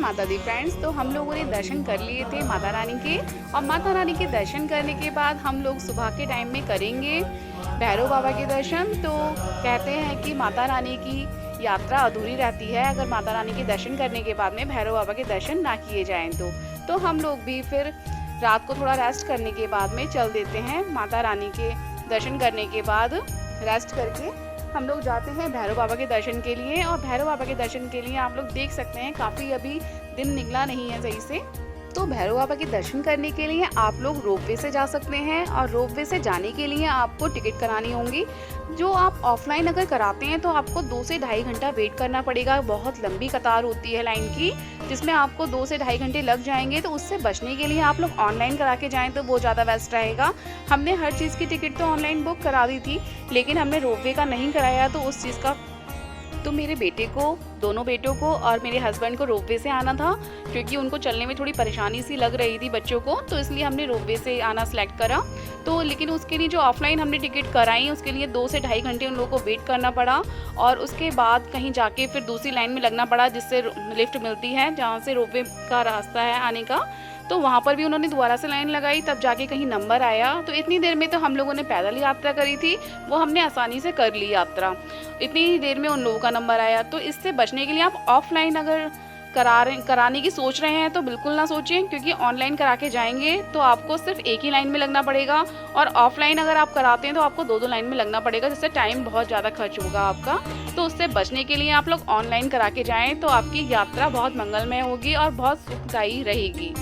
माता दी फ्रेंड्स। तो हम लोगों ने दर्शन कर लिए थे माता रानी के, और माता रानी के दर्शन करने के बाद हम लोग सुबह के टाइम में करेंगे भैरव बाबा के दर्शन। तो कहते हैं कि माता रानी की यात्रा अधूरी रहती है अगर माता रानी के दर्शन करने के बाद में भैरव बाबा के दर्शन ना किए जाएं। तो हम लोग भी फिर रात को थोड़ा रेस्ट करने के बाद में चल देते हैं। माता रानी के दर्शन करने के बाद रेस्ट करके हम लोग जाते हैं भैरव बाबा के दर्शन के लिए। और भैरव बाबा के दर्शन के लिए आप लोग देख सकते हैं काफ़ी अभी दिन निकला नहीं है सही से। तो भैरव बाबा के दर्शन करने के लिए आप लोग रोपवे से जा सकते हैं, और रोपवे से जाने के लिए आपको टिकट करानी होगी। जो आप ऑफलाइन अगर कराते हैं तो आपको 2 से ढाई घंटा वेट करना पड़ेगा। बहुत लंबी कतार होती है लाइन की, जिसमें आपको 2 से ढाई घंटे लग जाएंगे। तो उससे बचने के लिए आप लोग ऑनलाइन करा के जाएँ तो वो ज़्यादा बेस्ट रहेगा। हमने हर चीज़ की टिकट तो ऑनलाइन बुक करा दी थी, लेकिन हमने रोपवे का नहीं कराया। तो उस चीज़ का तो मेरे बेटे को, दोनों बेटों को और मेरे हस्बैंड को रोपवे से आना था, क्योंकि उनको चलने में थोड़ी परेशानी सी लग रही थी बच्चों को। तो इसलिए हमने रोपवे से आना सेलेक्ट करा। तो लेकिन उसके लिए जो ऑफलाइन हमने टिकट कराई उसके लिए 2 से ढाई घंटे उन लोगों को वेट करना पड़ा, और उसके बाद कहीं जाके फिर दूसरी लाइन में लगना पड़ा जिससे लिफ्ट मिलती है, जहाँ से रोपवे का रास्ता है आने का। तो वहाँ पर भी उन्होंने दोबारा से लाइन लगाई, तब जाके कहीं नंबर आया। तो इतनी देर में तो हम लोगों ने पैदल यात्रा करी थी, वो हमने आसानी से कर ली यात्रा। इतनी ही देर में उन लोगों का नंबर आया। तो इससे बचने के लिए आप ऑफलाइन अगर कराने की सोच रहे हैं तो बिल्कुल ना सोचें, क्योंकि ऑनलाइन करा के जाएंगे तो आपको सिर्फ एक ही लाइन में लगना पड़ेगा, और ऑफलाइन अगर आप कराते हैं तो आपको 2-2 लाइन में लगना पड़ेगा, जिससे टाइम बहुत ज़्यादा खर्च होगा आपका। तो उससे बचने के लिए आप लोग ऑनलाइन करा के जाएँ तो आपकी यात्रा बहुत मंगलमय होगी और बहुत सुखदायी रहेगी।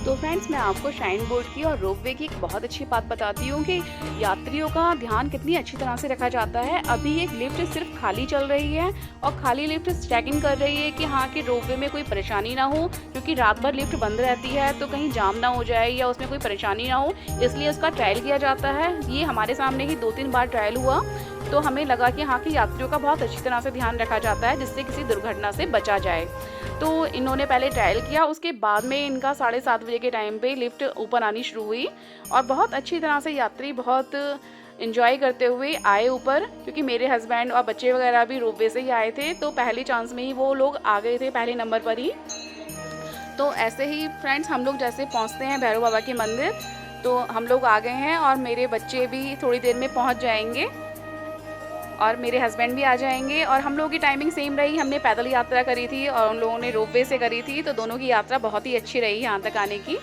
तो फ्रेंड्स, मैं आपको श्राइन बोर्ड की और रोपवे की एक बहुत अच्छी बात बताती हूँ कि यात्रियों का ध्यान कितनी अच्छी तरह से रखा जाता है। अभी एक लिफ्ट सिर्फ खाली चल रही है, और खाली लिफ्ट चेक इन कर रही है कि हाँ कि रोपवे में कोई परेशानी ना हो, क्योंकि रात भर लिफ्ट बंद रहती है तो कहीं जाम ना हो जाए या उसमें कोई परेशानी ना हो, इसलिए उसका ट्रायल किया जाता है। ये हमारे सामने ही 2-3 बार ट्रायल हुआ, तो हमें लगा कि हाँ कि यात्रियों का बहुत अच्छी तरह से ध्यान रखा जाता है, जिससे किसी दुर्घटना से बचा जाए। तो इन्होंने पहले ट्रायल किया, उसके बाद में इनका 7:30 बजे के टाइम पे लिफ्ट ऊपर आनी शुरू हुई, और बहुत अच्छी तरह से यात्री बहुत इंजॉय करते हुए आए ऊपर, क्योंकि मेरे हस्बैंड और बच्चे वगैरह भी रोपवे से ही आए थे। तो पहली चांस में ही वो लोग आ गए थे, पहले नंबर पर ही। तो ऐसे ही फ्रेंड्स, हम लोग जैसे पहुँचते हैं भैरव बाबा के मंदिर, तो हम लोग आ गए हैं, और मेरे बच्चे भी थोड़ी देर में पहुँच जाएंगे, और मेरे हस्बैंड भी आ जाएंगे। और हम लोगों की टाइमिंग सेम रही, हमने पैदल यात्रा करी थी और उन लोगों ने रोपवे से करी थी, तो दोनों की यात्रा बहुत ही अच्छी रही यहाँ तक आने की।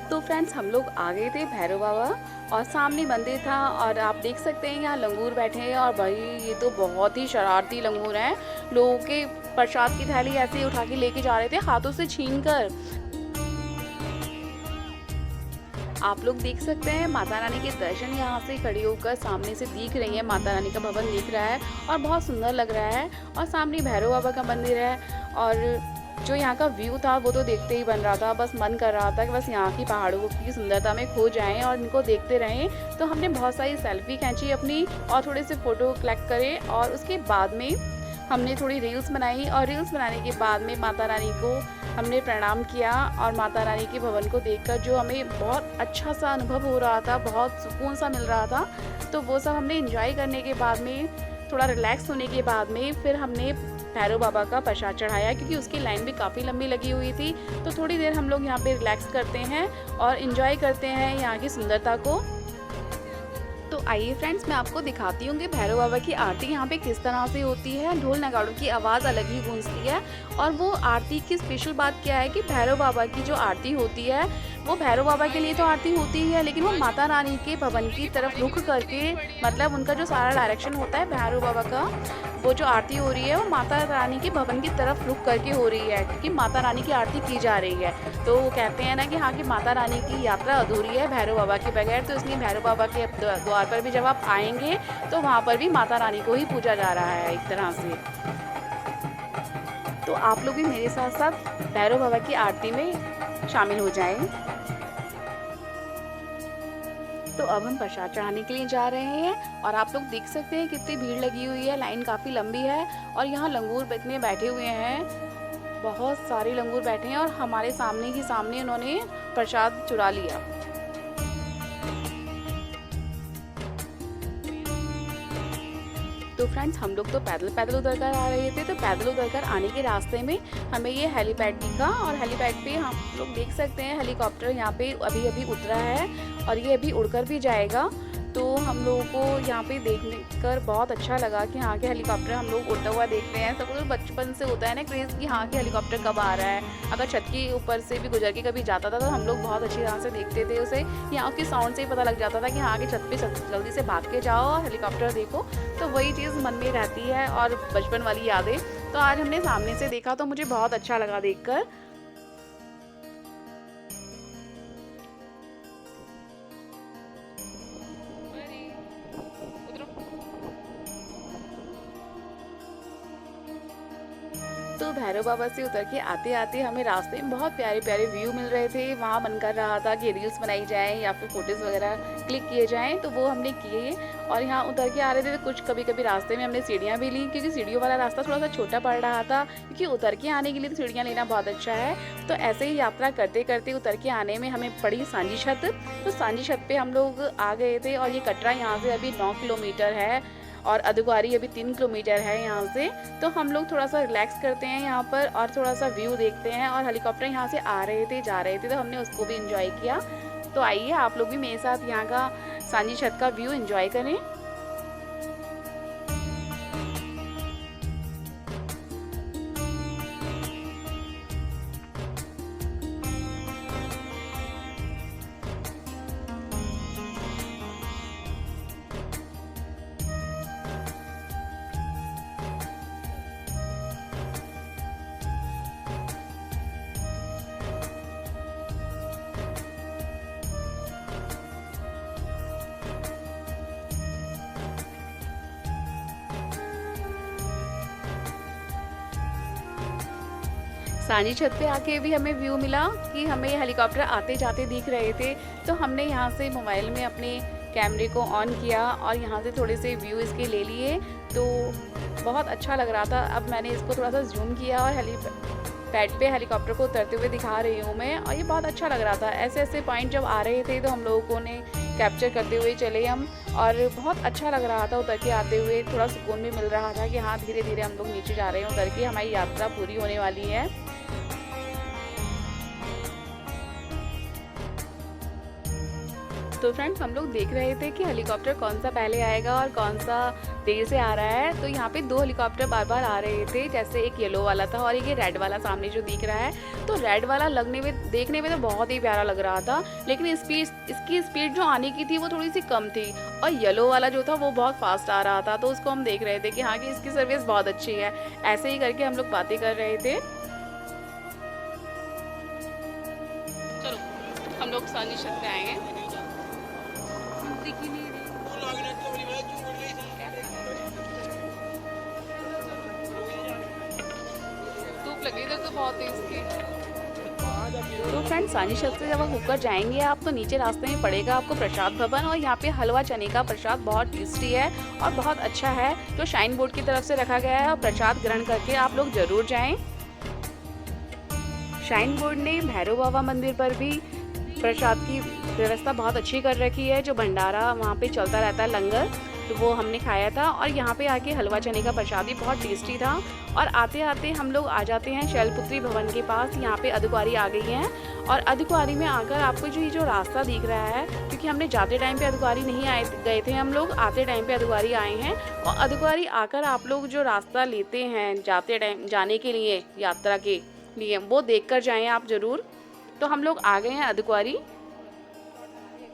तो फ्रेंड्स, हम लोग आ गए थे भैरव बाबा, और सामने मंदिर था, और आप देख सकते हैं यहाँ लंगूर बैठे हैं, और भाई ये तो बहुत ही शरारती लंगूर हैं। लोगों के प्रसाद की थैली ऐसे ही उठा के लेके जा रहे थे हाथों से छीन कर। आप लोग देख सकते हैं माता रानी के दर्शन यहाँ से खड़ी होकर सामने से दिख रही है। माता रानी का भवन दिख रहा है और बहुत सुंदर लग रहा है, और सामने भैरव बाबा का मंदिर है। और जो यहाँ का व्यू था वो तो देखते ही बन रहा था, बस मन कर रहा था कि बस यहाँ की पहाड़ों की सुंदरता में खो जाएं और इनको देखते रहें। तो हमने बहुत सारी सेल्फी खींची अपनी, और थोड़े से फ़ोटो कलेक्ट करे, और उसके बाद में हमने थोड़ी रील्स बनाई, और रील्स बनाने के बाद में माता रानी को हमने प्रणाम किया। और माता रानी के भवन को देखकर जो हमें बहुत अच्छा सा अनुभव हो रहा था, बहुत सुकून सा मिल रहा था, तो वो सब हमने एंजॉय करने के बाद में, थोड़ा रिलैक्स होने के बाद में, फिर हमने भैरव बाबा का प्रसाद चढ़ाया, क्योंकि उसकी लाइन भी काफ़ी लंबी लगी हुई थी। तो थोड़ी देर हम लोग यहाँ पे रिलैक्स करते हैं और इन्जॉय करते हैं यहाँ की सुंदरता को। तो आइए फ्रेंड्स, मैं आपको दिखाती हूँ कि भैरव बाबा की आरती यहाँ पे किस तरह से होती है। ढोल नगाड़ों की आवाज़ अलग ही गूंजती है, और वो आरती की स्पेशल बात क्या है कि भैरव बाबा की जो आरती होती है वो भैरव बाबा के लिए तो आरती होती ही है, लेकिन वो माता रानी के भवन की तरफ रुख करके, मतलब उनका जो सारा डायरेक्शन होता है भैरव बाबा का, वो जो आरती हो रही है वो माता रानी के भवन की तरफ रुख करके हो रही है, क्योंकि माता रानी की आरती की जा रही है। तो वो कहते हैं ना कि हाँ कि माता रानी की यात्रा अधूरी है भैरव बाबा के बगैर। तो इसलिए भैरव बाबा के द्वार पर भी जब आप आएंगे तो वहाँ पर भी माता रानी को ही पूजा जा रहा है एक तरह से। तो आप लोग भी मेरे साथ साथ भैरव बाबा की आरती में शामिल हो जाएं। तो अब हम प्रसाद चढ़ाने के लिए जा रहे हैं और आप लोग देख सकते हैं कितनी भीड़ लगी हुई है, लाइन काफ़ी लंबी है और यहाँ लंगूर इतने बैठे हुए हैं, बहुत सारे लंगूर बैठे हैं और हमारे सामने ही सामने उन्होंने प्रसाद चुरा लिया। तो फ्रेंड्स हम लोग तो पैदल पैदल उतर कर आ रहे थे, तो पैदल उतर कर आने के रास्ते में हमें ये हेलीपैड दिखा और हेलीपैड पे हम लोग देख सकते हैं हेलीकॉप्टर यहाँ पे अभी अभी उतरा है और ये अभी उड़कर भी जाएगा। तो हम लोगों को यहाँ पे देखने कर बहुत अच्छा लगा कि यहाँ के हेलीकॉप्टर हम लोग उड़ता हुआ देखते हैं। सब लोग बचपन से होता है ना क्रेज़ कि हाँ के हेलीकॉप्टर कब आ रहा है। अगर छत के ऊपर से भी गुजर के कभी जाता था तो हम लोग बहुत अच्छी तरह से देखते थे उसे। यहाँ उसकी साउंड से ही पता लग जाता था कि हाँ के छत पे जल्दी से भाग के जाओ और हेलीकॉप्टर देखो। तो वही चीज़ मन में रहती है और बचपन वाली यादें। तो आज हमने सामने से देखा तो मुझे बहुत अच्छा लगा देख कर। तो भैरव बाबा से उतर के आते आते हमें रास्ते में बहुत प्यारे प्यारे व्यू मिल रहे थे। वहाँ मन कर रहा था कि रील्स बनाई जाए या फिर फोटोज़ वगैरह क्लिक किए जाएं, तो वो हमने किए। और यहाँ उतर के आ रहे थे तो कुछ कभी कभी रास्ते में हमने सीढ़ियाँ भी ली, क्योंकि सीढ़ियों वाला रास्ता थोड़ा सा छोटा पड़ रहा था, क्योंकि उतर के आने के लिए तो सीढ़ियाँ लेना बहुत अच्छा है। तो ऐसे ही यात्रा करते करते उतर के आने में हमें पड़ी सांझी छत। तो सांझी छत पे हम लोग आ गए थे और ये कटरा यहाँ से अभी 9 किलोमीटर है और अर्धकुंवारी अभी 3 किलोमीटर है यहाँ से। तो हम लोग थोड़ा सा रिलैक्स करते हैं यहाँ पर और थोड़ा सा व्यू देखते हैं। और हेलीकॉप्टर यहाँ से आ रहे थे जा रहे थे तो हमने उसको भी एंजॉय किया। तो आइए आप लोग भी मेरे साथ यहाँ का सांझी छत का व्यू एंजॉय करें। सांझी छत पे आके भी हमें व्यू मिला कि हमें हेलीकॉप्टर आते जाते दिख रहे थे। तो हमने यहाँ से मोबाइल में अपने कैमरे को ऑन किया और यहाँ से थोड़े से व्यू इसके ले लिए। तो बहुत अच्छा लग रहा था। अब मैंने इसको थोड़ा सा जूम किया और हेलीपैड पे हेलीकॉप्टर को उतरते हुए दिखा रही हूँ मैं, और ये बहुत अच्छा लग रहा था। ऐसे ऐसे पॉइंट जब आ रहे थे तो हम लोगों ने कैप्चर करते हुए चले हम, और बहुत अच्छा लग रहा था उतर के आते हुए। थोड़ा सुकून भी मिल रहा था कि हाँ धीरे धीरे हम लोग नीचे जा रहे हैं, उतर के हमारी यात्रा पूरी होने वाली है। तो फ्रेंड्स हम लोग देख रहे थे कि हेलीकॉप्टर कौन सा पहले आएगा और कौन सा देर से आ रहा है। तो यहाँ पे 2 हेलीकॉप्टर बार बार आ रहे थे, जैसे एक येलो वाला था और एक ये रेड वाला सामने जो दिख रहा है। तो रेड वाला देखने में तो बहुत ही प्यारा लग रहा था, लेकिन इसकी स्पीड जो आने की थी वो थोड़ी सी कम थी, और येलो वाला जो था वो बहुत फास्ट आ रहा था। तो उसको हम देख रहे थे कि हाँ कि इसकी सर्विस बहुत अच्छी है। ऐसे ही करके हम लोग बातें कर रहे थे। चलो हम लोग सांझी छत पे आएंगे। धूप लगी तो बहुत है इसकी। तो फ्रेंड्स सांझी छत से जब आप ऊपर जाएंगे आप तो नीचे रास्ते में पड़ेगा आपको प्रसाद भवन, और यहाँ पे हलवा चने का प्रसाद बहुत टेस्टी है और बहुत अच्छा है, जो शाइन बोर्ड की तरफ से रखा गया है। और प्रसाद ग्रहण करके आप लोग जरूर जाएं। शाइन बोर्ड ने भैरव बाबा मंदिर पर भी प्रसाद की व्यवस्था बहुत अच्छी कर रखी है। जो भंडारा वहाँ पे चलता रहता है लंगर, तो वो हमने खाया था। और यहाँ पे आके हलवा चने का प्रसाद भी बहुत टेस्टी था। और आते आते हम लोग आ जाते हैं शैलपुत्री भवन के पास। यहाँ पे अर्धकुंवारी आ गई है, और अर्धकुंवारी में आकर आपको जो रास्ता दिख रहा है, क्योंकि हमने जाते टाइम पे अर्धकुंवारी नहीं गए थे, हम लोग आते टाइम पे अर्धकुंवारी आए हैं। और अर्धकुंवारी आकर आप लोग जो रास्ता लेते हैं जाने के लिए यात्रा के लिए, वो देख कर जाएँ आप ज़रूर। तो हम लोग आ गए हैं अर्धकुंवारी,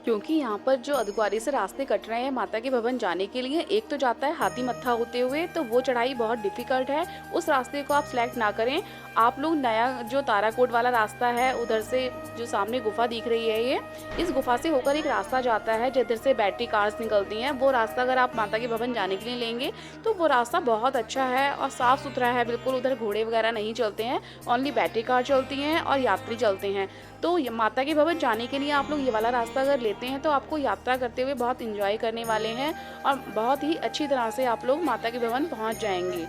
क्योंकि यहाँ पर जो अर्धकुंवारी से रास्ते कट रहे हैं माता के भवन जाने के लिए, एक तो जाता है हाथी मत्था होते हुए, तो वो चढ़ाई बहुत डिफ़िकल्ट है। उस रास्ते को आप सिलेक्ट ना करें। आप लोग नया जो ताराकोट वाला रास्ता है, उधर से जो सामने गुफा दिख रही है, ये इस गुफा से होकर एक रास्ता जाता है जिधर से बैटरी कार्स निकलती हैं। वो रास्ता अगर आप माता के भवन जाने के लिए लेंगे तो वो रास्ता बहुत अच्छा है और साफ़ सुथरा है बिल्कुल। उधर घोड़े वगैरह नहीं चलते हैं, ओनली बैटरी कार चलती हैं और यात्री चलते हैं। तो माता के भवन जाने के लिए आप लोग ये वाला रास्ता अगर लेते हैं तो आपको यात्रा करते हुए बहुत इंजॉय करने वाले हैं और बहुत ही अच्छी तरह से आप लोग माता के भवन पहुंच जाएंगे।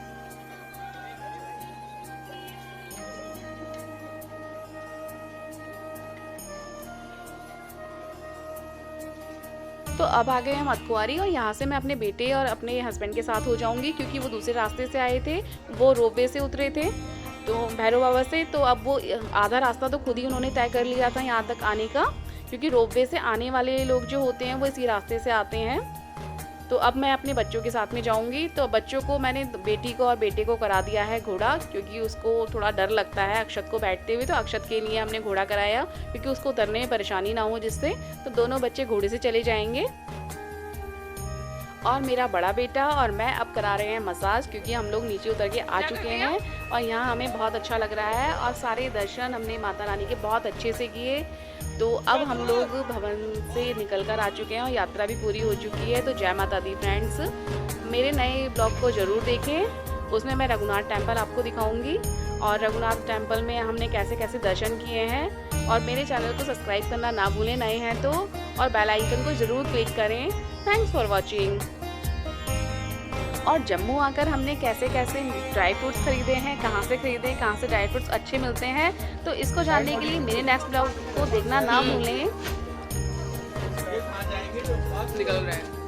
तो अब आ गए हम अतकुआरी और यहाँ से मैं अपने बेटे और अपने हस्बैंड के साथ हो जाऊंगी, क्योंकि वो दूसरे रास्ते से आए थे, वो रोपवे से उतरे थे तो भैरव बाबा से। तो अब वो आधा रास्ता तो खुद ही उन्होंने तय कर लिया था यहाँ तक आने का, क्योंकि रोपवे से आने वाले लोग जो होते हैं वो इसी रास्ते से आते हैं। तो अब मैं अपने बच्चों के साथ में जाऊंगी। तो बच्चों को मैंने बेटी को और बेटे को करा दिया है घोड़ा, क्योंकि उसको थोड़ा डर लगता है अक्षत को बैठते हुए, तो अक्षत के लिए हमने घोड़ा कराया क्योंकि उसको उतरने में परेशानी ना हो जिससे। तो दोनों बच्चे घोड़े से चले जाएंगे और मेरा बड़ा बेटा और मैं अब करा रहे हैं मसाज, क्योंकि हम लोग नीचे उतर के आ चुके हैं और यहाँ हमें बहुत अच्छा लग रहा है और सारे दर्शन हमने माता रानी के बहुत अच्छे से किए। तो अब हम लोग भवन से निकल कर आ चुके हैं और यात्रा भी पूरी हो चुकी है। तो जय माता दी फ्रेंड्स, मेरे नए ब्लॉग को ज़रूर देखें, उसमें मैं रघुनाथ टेम्पल आपको दिखाऊंगी और रघुनाथ टेम्पल में हमने कैसे कैसे दर्शन किए हैं। और मेरे चैनल को सब्सक्राइब करना ना भूलें नए हैं तो, और बेल आइकन को ज़रूर क्लिक करें। Thanks for watching. और जम्मू आकर हमने कैसे कैसे ड्राई फ्रूट्स खरीदे हैं, कहाँ से खरीदे, कहाँ से ड्राई फ्रूट्स अच्छे मिलते हैं, तो इसको जानने के लिए मेरे नेक्स्ट ब्लॉग को देखना ना भूलें। निकल रहे हैं।